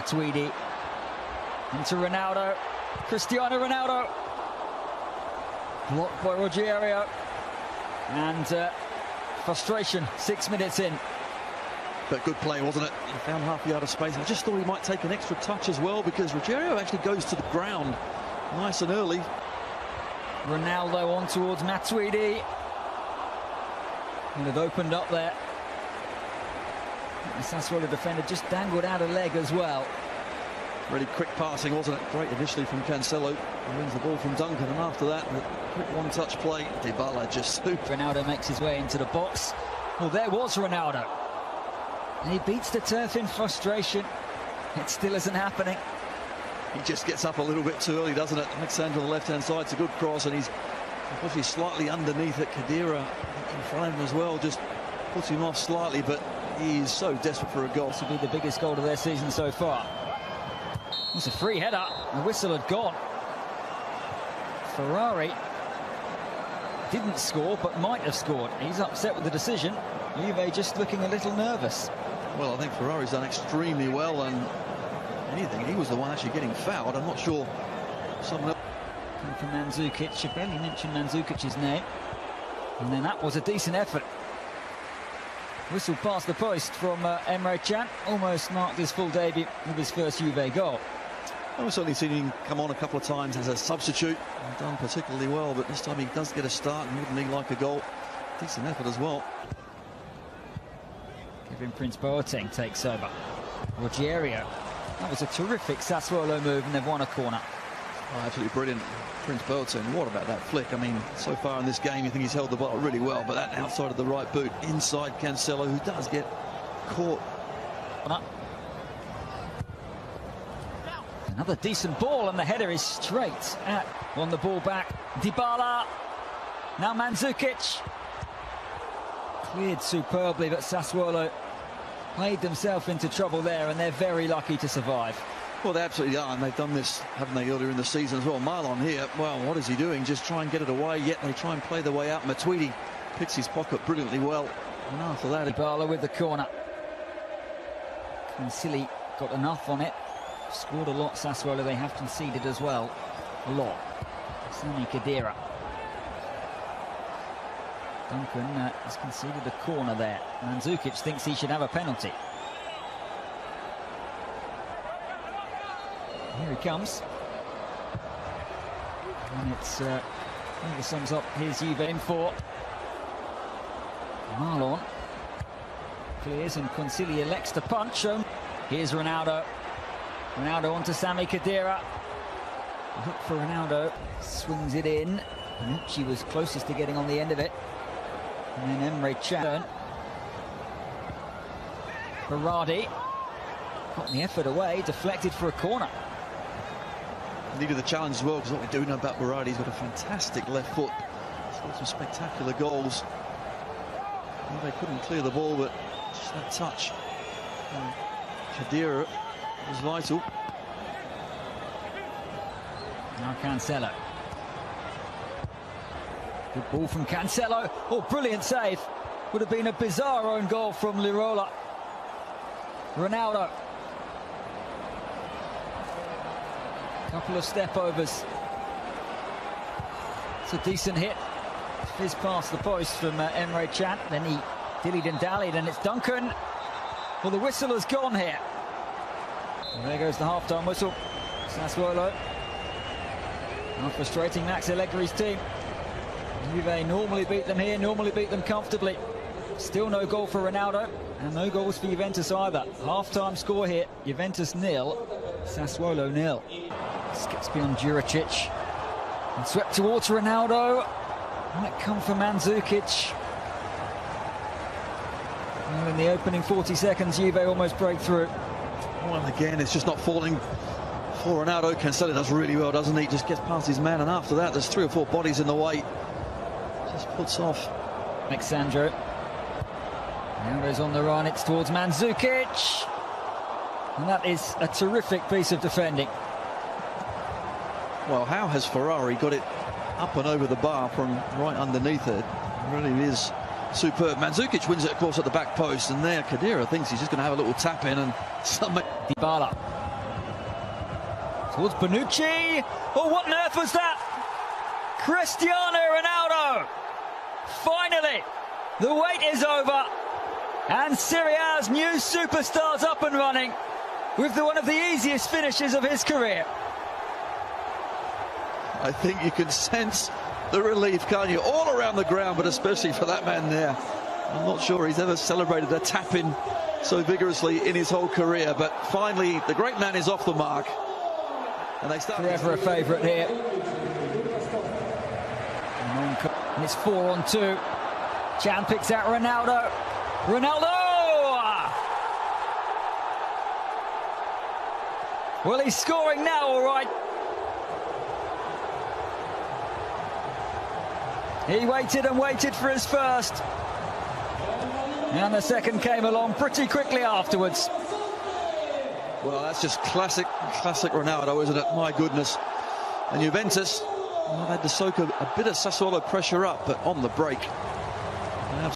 Matuidi. Into Ronaldo. Cristiano Ronaldo. Blocked by Rogerio. And frustration 6 minutes in. But good play, wasn't it? He found half a yard of space. I just thought he might take an extra touch as well, because Rogerio actually goes to the ground nice and early. Ronaldo on towards Matuidi. And it opened up there. The Sassuolo defender just dangled out a leg as well. Really quick passing, wasn't it? Great initially from Cancelo. He wins the ball from Duncan, and after that, the quick one-touch play. Dybala just super. Ronaldo makes his way into the box. Well, there was Ronaldo. And he beats the turf in frustration. It still isn't happening. He just gets up a little bit too early, doesn't it? Alexander on the left-hand side, it's a good cross, and he's unfortunately slightly underneath it. Khedira in front of him as well, just puts him off slightly, but he's so desperate for a goal. This will be the biggest goal of their season so far. It's a free header. The whistle had gone. Ferrari didn't score, but might have scored. He's upset with the decision. Juve just looking a little nervous. Well, I think Ferrari's done extremely well, and anything, he was the one actually getting fouled. I'm not sure someone else. Coming from Mandzukic. I barely mentioned Mandzukic's name. And then that was a decent effort. Whistle past the post from Emre Can. Almost marked his full debut with his first Juve goal. I've certainly seen him come on a couple of times as a substitute. And done particularly well, but this time he does get a start, and wouldn't he like a goal? Decent effort as well. Kevin Prince Boateng takes over. Rogerio. That was a terrific Sassuolo move, and they've won a corner. Oh, absolutely brilliant. Prince Boateng, what about that flick? I mean, so far in this game, you think he's held the ball really well, but that outside of the right boot, inside Cancelo, who does get caught. Another decent ball, and the header is straight at. Won the ball back. Dybala. Now Mandzukic. Cleared superbly, but Sassuolo played themselves into trouble there, and they're very lucky to survive. Well, they absolutely are, and they've done this, haven't they, earlier in the season as well. Marlon here, well, what is he doing? Just try and get it away, yet they try and play their way out. Matuidi picks his pocket brilliantly well, and after that... Dybala with the corner. Cancilli got enough on it. Scored a lot, Sassuolo. They have conceded as well. A lot. Sami Khedira. Duncan has conceded a corner there. Mandzukic thinks he should have a penalty. Here he comes. And it's, I think it sums up his Juve in for. Marlon clears, and Cancilli elects to punch. Here's Ronaldo. Ronaldo onto Sami Khedira. Look for Ronaldo. Swings it in. Bonucci was closest to getting on the end of it. And then Emre Can. Berardi got the effort away, deflected for a corner. Needed the challenge as well, because what we do know about Berardi, he's got a fantastic left foot. He's got some spectacular goals. Well, they couldn't clear the ball, but just that touch. Khedira was vital. Now Cancelo. Good ball from Cancelo. Oh, brilliant save. Would have been a bizarre own goal from Lirola. Ronaldo. Couple of step overs. It's a decent hit. Fizz past the post from Emre Can. Then he dillied and dallied, and it's Duncan. Well, the whistle has gone here. And there goes the half-time whistle. Sassuolo. Now frustrating Max Allegri's team. Juve normally beat them here, normally beat them comfortably. Still no goal for Ronaldo, and no goals for Juventus either. Half-time score here, Juventus 0, Sassuolo 0. Skips beyond Juricic. And swept towards Ronaldo. Might come from Mandzukic. Well, in the opening 40 seconds, Juve almost break through. Well, again, it's just not falling for Ronaldo. Cancelo does really well, doesn't he? Just gets past his man, and after that, there's 3 or 4 bodies in the way. Just puts off. Alexandro. Ronaldo's on the run, it's towards Mandzukic. And that is a terrific piece of defending. Well, how has Ferrari got it up and over the bar from right underneath it? It really is superb. Mandzukic wins it, of course, at the back post, and there Khedira thinks he's just going to have a little tap in, and Dybala. Towards Bonucci. Oh, what on earth was that? Cristiano Ronaldo. Finally, the wait is over. And Serie A's new superstars up and running with one of the easiest finishes of his career. I think you can sense the relief, can't you? All around the ground, but especially for that man there. I'm not sure he's ever celebrated a tap-in so vigorously in his whole career, but finally the great man is off the mark. And they start forever a favourite here. And it's 4-on-2. Chan picks out Ronaldo. Ronaldo! Well, he's scoring now, all right. He waited and waited for his first. And the second came along pretty quickly afterwards. Well, that's just classic Ronaldo, isn't it? My goodness. And Juventus, well, they had to soak a bit of Sassuolo pressure up, but on the break.